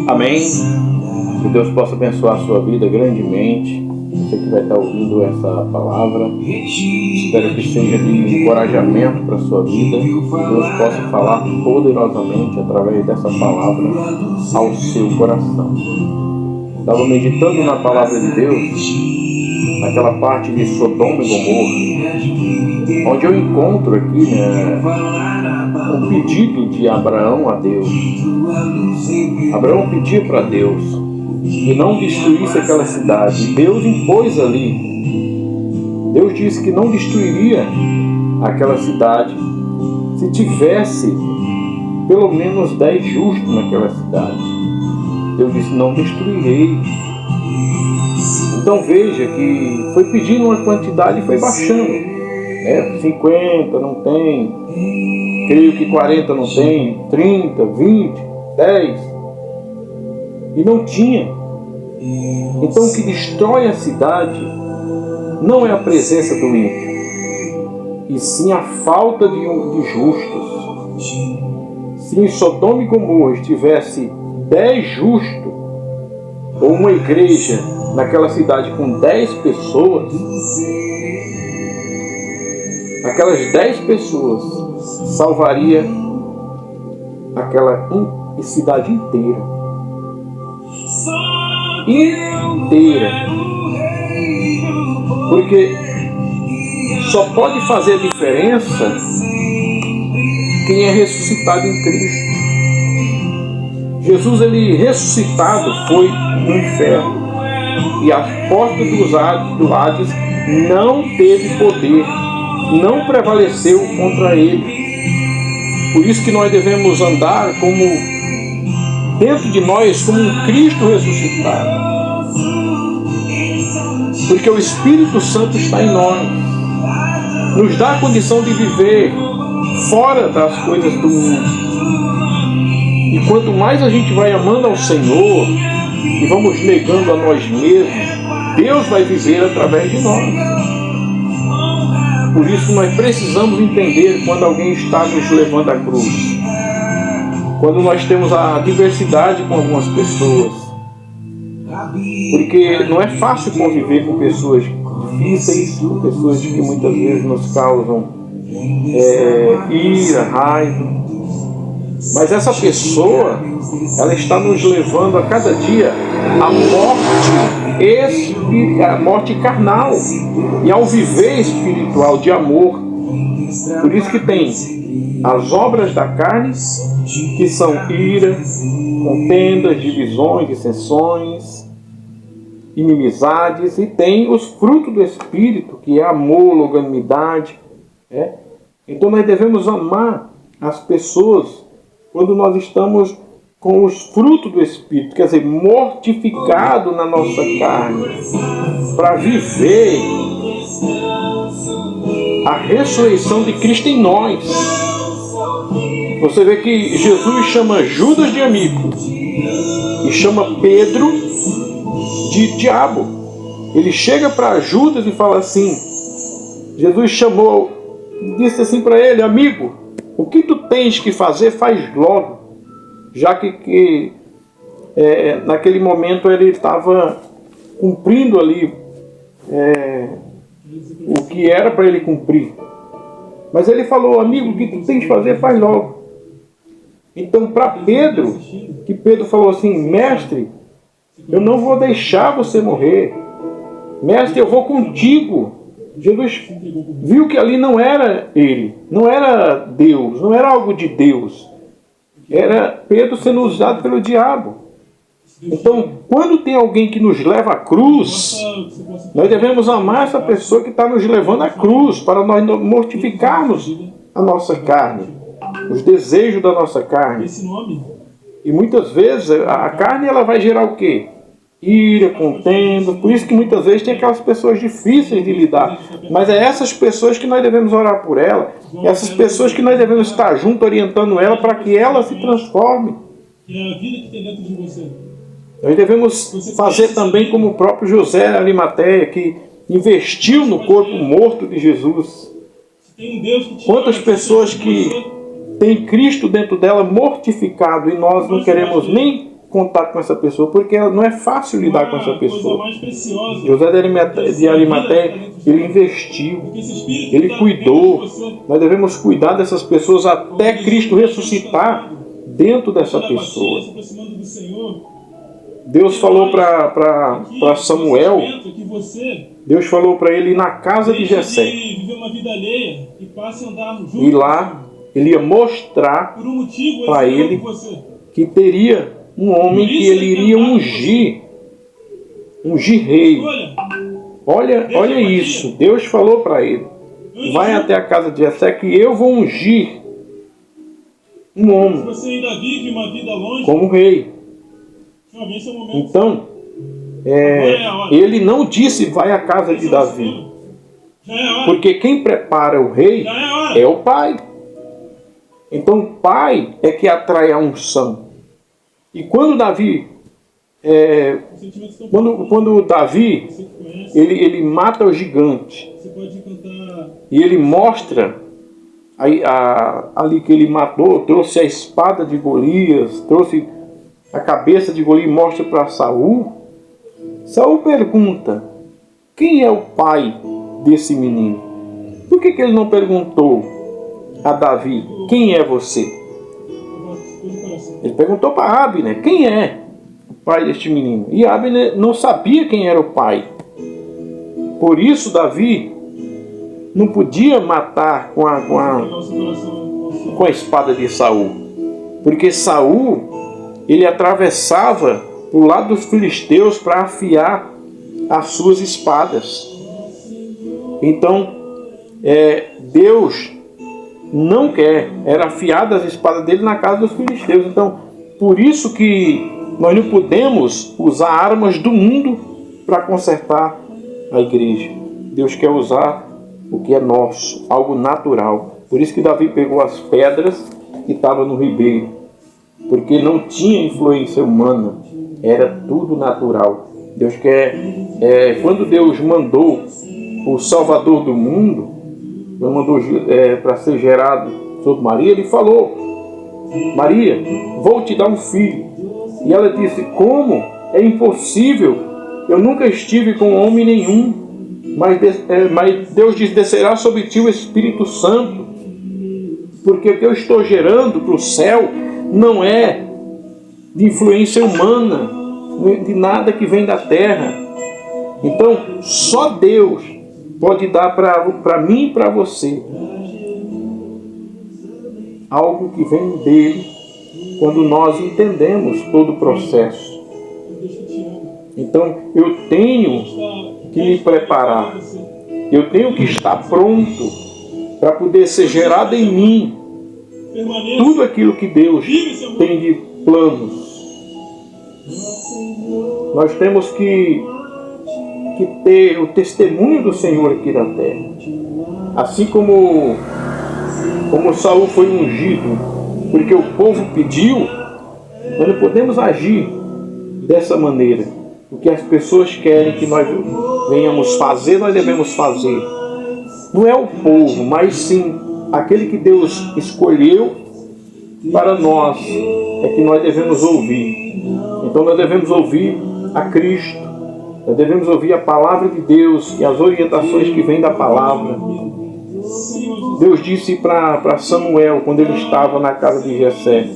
Amém? Que Deus possa abençoar a sua vida grandemente. Você que vai estar ouvindo essa palavra, espero que seja de encorajamento para a sua vida. Que Deus possa falar poderosamente através dessa palavra ao seu coração. Estava meditando na palavra de Deus, naquela parte de Sodoma e Gomorra, onde eu encontro aqui um pedido de Abraão a Deus. Abraão pedia para Deus que não destruísse aquela cidade. Deus impôs ali. Deus disse que não destruiria aquela cidade se tivesse pelo menos 10 justos naquela cidade. Deus disse: não destruirei. Então veja que foi pedindo uma quantidade e foi baixando. 50 não tem, creio que 40 não tem, 30, 20, 10. E não tinha. Então o que destrói a cidade não é a presença do ímpio, e sim a falta de justos. Se em Sodoma e Gomorra estivesse 10 justos, ou uma igreja naquela cidade com 10 pessoas, aquelas 10 pessoas salvaria aquela cidade inteira. Porque só pode fazer a diferença quem é ressuscitado em Cristo. Jesus, ele ressuscitado, foi no inferno, e as portas do Hades não teve poder, não prevaleceu contra ele. Por isso que nós devemos andar dentro de nós como um Cristo ressuscitado. Porque o Espírito Santo está em nós. Nos dá a condição de viver fora das coisas do mundo. E quanto mais a gente vai amando ao Senhor e vamos negando a nós mesmos, Deus vai viver através de nós. Por isso nós precisamos entender quando alguém está nos levando à cruz. Quando nós temos a diversidade com algumas pessoas. Porque não é fácil conviver com pessoas difíceis, com pessoas que muitas vezes nos causam ira, raiva. Mas essa pessoa, ela está nos levando a cada dia à morte carnal e ao viver espiritual de amor. Por isso que tem as obras da carne, que são ira, contendas, divisões, dissensões, inimizades, e tem os frutos do Espírito, que é amor, longanimidade. Então nós devemos amar as pessoas quando nós estamos com os frutos do Espírito, quer dizer, mortificado na nossa carne, para viver a ressurreição de Cristo em nós. Você vê que Jesus chama Judas de amigo e chama Pedro de diabo. Ele chega para Judas e fala assim, Jesus disse assim para ele: amigo, o que tu tens que fazer, faz logo. Já que naquele momento ele estava cumprindo ali o que era para ele cumprir. Mas ele falou: amigo, o que tu tens que fazer, faz logo. Então para Pedro, que Pedro falou assim: mestre, eu não vou deixar você morrer. Mestre, eu vou contigo. Jesus viu que ali não era ele, não era Deus, não era algo de Deus. Era Pedro sendo usado pelo diabo. Então, quando tem alguém que nos leva à cruz, nós devemos amar essa pessoa que está nos levando à cruz, para nós mortificarmos a nossa carne, os desejos da nossa carne. E muitas vezes a carne, ela vai gerar o quê? Ira, contenda. Por isso que muitas vezes tem aquelas pessoas difíceis de lidar. Mas é essas pessoas que nós devemos orar por ela. Essas pessoas que nós devemos estar junto, orientando ela para que ela se transforme. Nós devemos fazer também como o próprio José Arimateia, que investiu no corpo morto de Jesus. Quantas pessoas que têm Cristo dentro dela mortificado, e nós não queremos nem contato com essa pessoa, porque não é fácil lidar com essa pessoa. José de Arimateia, ele investiu, ele cuidou. Nós devemos cuidar dessas pessoas até Cristo ressuscitar dentro dessa pessoa. Deus falou para Samuel, Deus falou para ele ir na casa de Jessé. E lá ele ia mostrar para ele que teria um homem que ele iria ungir rei. Olha isso, Deus falou para ele: vai até a casa de Jessé que eu vou ungir um homem como rei. Então, ele não disse vai à casa de Davi, porque quem prepara o rei é o pai. Então o pai é que atrai a unção. E quando Davi ele mata o gigante e ele mostra ali que ele matou, trouxe a espada de Golias, trouxe a cabeça de Golias e mostra para Saul. Saul pergunta: quem é o pai desse menino? Por que ele não perguntou a Davi: quem é você? Ele perguntou para Abner: quem é o pai deste menino? E Abner não sabia quem era o pai. Por isso Davi não podia matar com a espada de Saul, porque Saul ele atravessava para o lado dos filisteus para afiar as suas espadas. Então Deus não quer, era afiada as espadas dele na casa dos filisteus. Então, por isso que nós não podemos usar armas do mundo para consertar a igreja. Deus quer usar o que é nosso, algo natural. Por isso que Davi pegou as pedras que estavam no ribeiro, porque não tinha influência humana, era tudo natural. Deus quer, quando Deus mandou o Salvador do mundo, mandou para ser gerado sobre Maria, ele falou: Maria, vou te dar um filho. E ela disse: como? É impossível, eu nunca estive com homem nenhum. Mas Deus diz: descerá sobre ti o Espírito Santo, porque o que eu estou gerando para o céu não é de influência humana, de nada que vem da terra. Então só Deus pode dar para mim e para você algo que vem dele, quando nós entendemos todo o processo. Então eu tenho que me preparar, eu tenho que estar pronto para poder ser gerado em mim tudo aquilo que Deus tem de planos. Nós temos que ter o testemunho do Senhor aqui na terra. Assim como Saul foi ungido porque o povo pediu, nós não podemos agir dessa maneira. O que as pessoas querem que nós venhamos fazer, nós devemos fazer. Não é o povo, mas sim aquele que Deus escolheu para nós, é que nós devemos ouvir. Então nós devemos ouvir a Cristo, nós devemos ouvir a palavra de Deus e as orientações que vêm da palavra. Deus disse para Samuel, quando ele estava na casa de Jessé,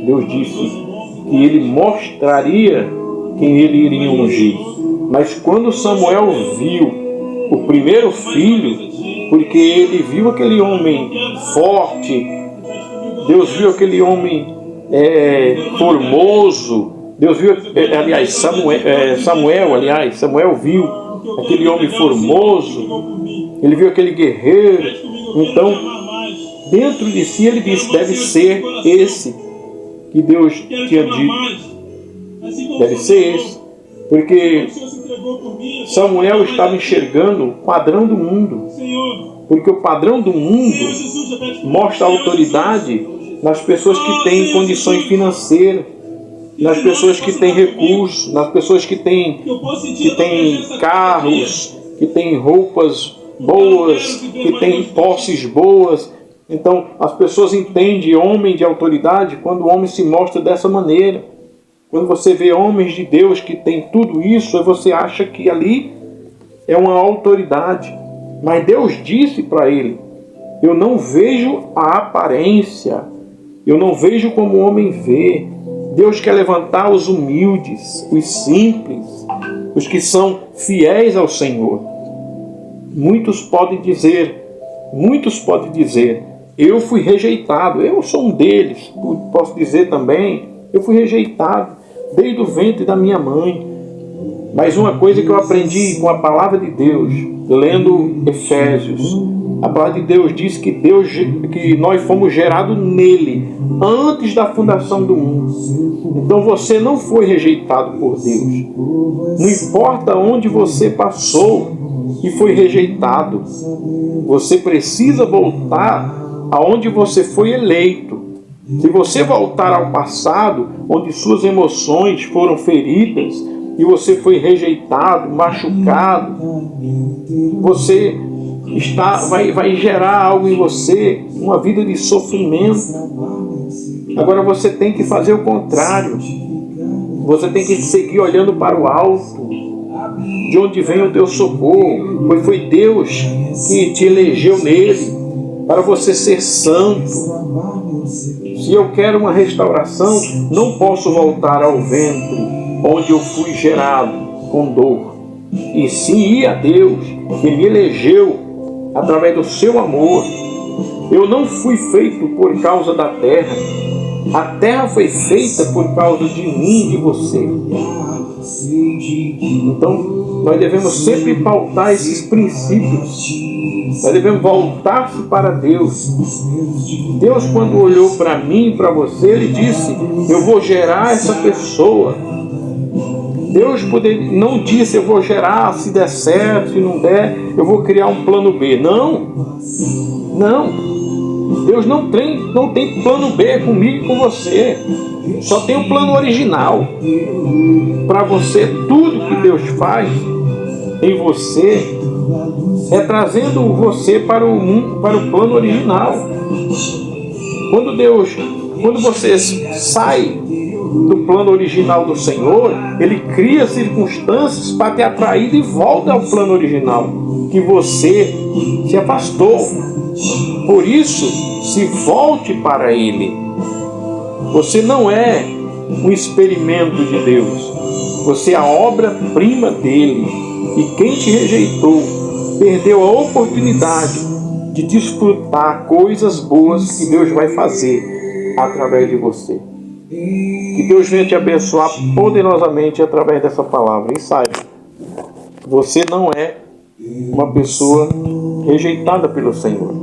Deus disse que ele mostraria quem ele iria ungir. Mas quando Samuel viu o primeiro filho, porque ele viu aquele homem forte, Deus viu aquele homem formoso, Deus viu, Samuel viu aquele homem formoso, ele viu aquele guerreiro. Então, dentro de si ele disse: deve ser esse que Deus tinha dito. Deve ser esse. Porque Samuel estava enxergando o padrão do mundo. Porque o padrão do mundo mostra a autoridade nas pessoas que têm condições financeiras, nas pessoas que têm recursos, nas pessoas que têm carros, que têm roupas boas, que têm posses boas. Então as pessoas entendem homem de autoridade quando o homem se mostra dessa maneira. Quando você vê homens de Deus que têm tudo isso, aí você acha que ali é uma autoridade. Mas Deus disse para ele: eu não vejo a aparência, eu não vejo como o homem vê. Deus quer levantar os humildes, os simples, os que são fiéis ao Senhor. Muitos podem dizer, eu fui rejeitado. Eu sou um deles. Posso dizer também, eu fui rejeitado desde o ventre da minha mãe. Mas uma coisa que eu aprendi com a palavra de Deus, lendo Efésios, a palavra de Deus diz que nós fomos gerados nele, antes da fundação do mundo. Então você não foi rejeitado por Deus. Não importa onde você passou e foi rejeitado, você precisa voltar aonde você foi eleito. Se você voltar ao passado, onde suas emoções foram feridas, e você foi rejeitado, machucado, você vai gerar algo em você, uma vida de sofrimento. Agora você tem que fazer o contrário. Você tem que seguir olhando para o alto, de onde vem o teu socorro, pois foi Deus que te elegeu nele, para você ser santo. Se eu quero uma restauração, não posso voltar ao ventre onde eu fui gerado com dor, e sim ir a Deus, que me elegeu através do seu amor. Eu não fui feito por causa da terra, a terra foi feita por causa de mim e de você. Então, nós devemos sempre pautar esses princípios. Nós devemos voltar-se para Deus. Deus, quando olhou para mim e para você, Ele disse: eu vou gerar essa pessoa. Deus não disse: eu vou gerar, se der certo, se não der, eu vou criar um plano B. Não. Deus não tem plano B comigo e com você. Só tem um plano original. Para você, tudo que Deus faz em você é trazendo você para o mundo, para o plano original. Quando você sai do plano original do Senhor, Ele cria circunstâncias para te atrair de volta ao plano original, que você se afastou. Por isso, se volte para Ele. Você não é um experimento de Deus. Você é a obra-prima dEle. E quem te rejeitou perdeu a oportunidade de desfrutar coisas boas que Deus vai fazer através de você. Que Deus venha te abençoar poderosamente através dessa palavra. E saiba, você não é uma pessoa rejeitada pelo Senhor.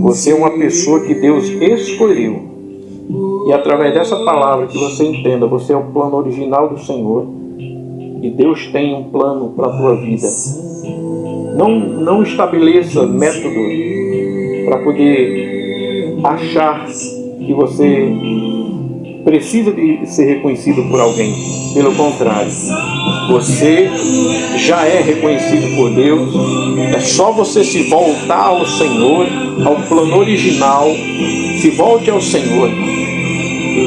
Você é uma pessoa que Deus escolheu. E através dessa palavra que você entenda, você é o plano original do Senhor. E Deus tem um plano para a tua vida. Não estabeleça método para poder achar que você precisa de ser reconhecido por alguém. Pelo contrário, você já é reconhecido por Deus. É só você se voltar ao Senhor, ao plano original. Se volte ao Senhor.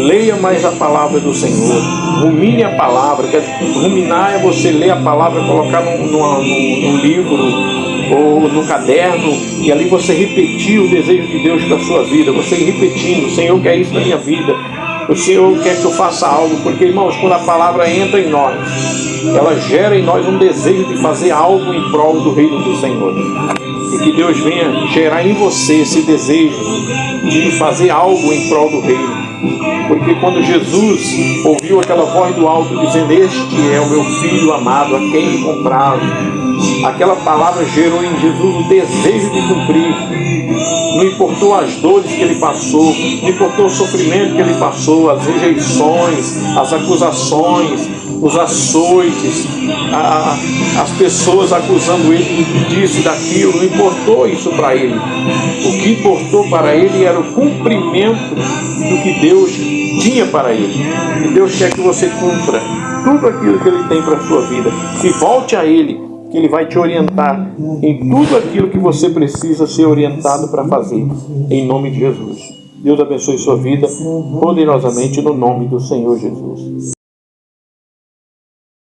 Leia mais a palavra do Senhor. Rumine a palavra. Ruminar é você ler a palavra, colocar num livro ou no caderno, e ali você repetir o desejo de Deus para a sua vida. Você ir repetindo: o Senhor quer isso na minha vida. O Senhor quer que eu faça algo. Porque, irmãos, quando a palavra entra em nós, ela gera em nós um desejo de fazer algo em prol do reino do Senhor. E que Deus venha gerar em você esse desejo de fazer algo em prol do reino. Porque quando Jesus ouviu aquela voz do alto dizendo: este é o meu filho amado, a quem me compraram, aquela palavra gerou em Jesus o desejo de cumprir. Não importou as dores que ele passou, não importou o sofrimento que ele passou, as rejeições, as acusações, os açoites, as pessoas acusando ele disso e daquilo. Não importou isso para ele. O que importou para ele era o cumprimento do que Deus tinha para ele. E Deus quer que você cumpra tudo aquilo que Ele tem para a sua vida. Se volte a Ele, que Ele vai te orientar em tudo aquilo que você precisa ser orientado para fazer. Em nome de Jesus. Deus abençoe sua vida poderosamente no nome do Senhor Jesus.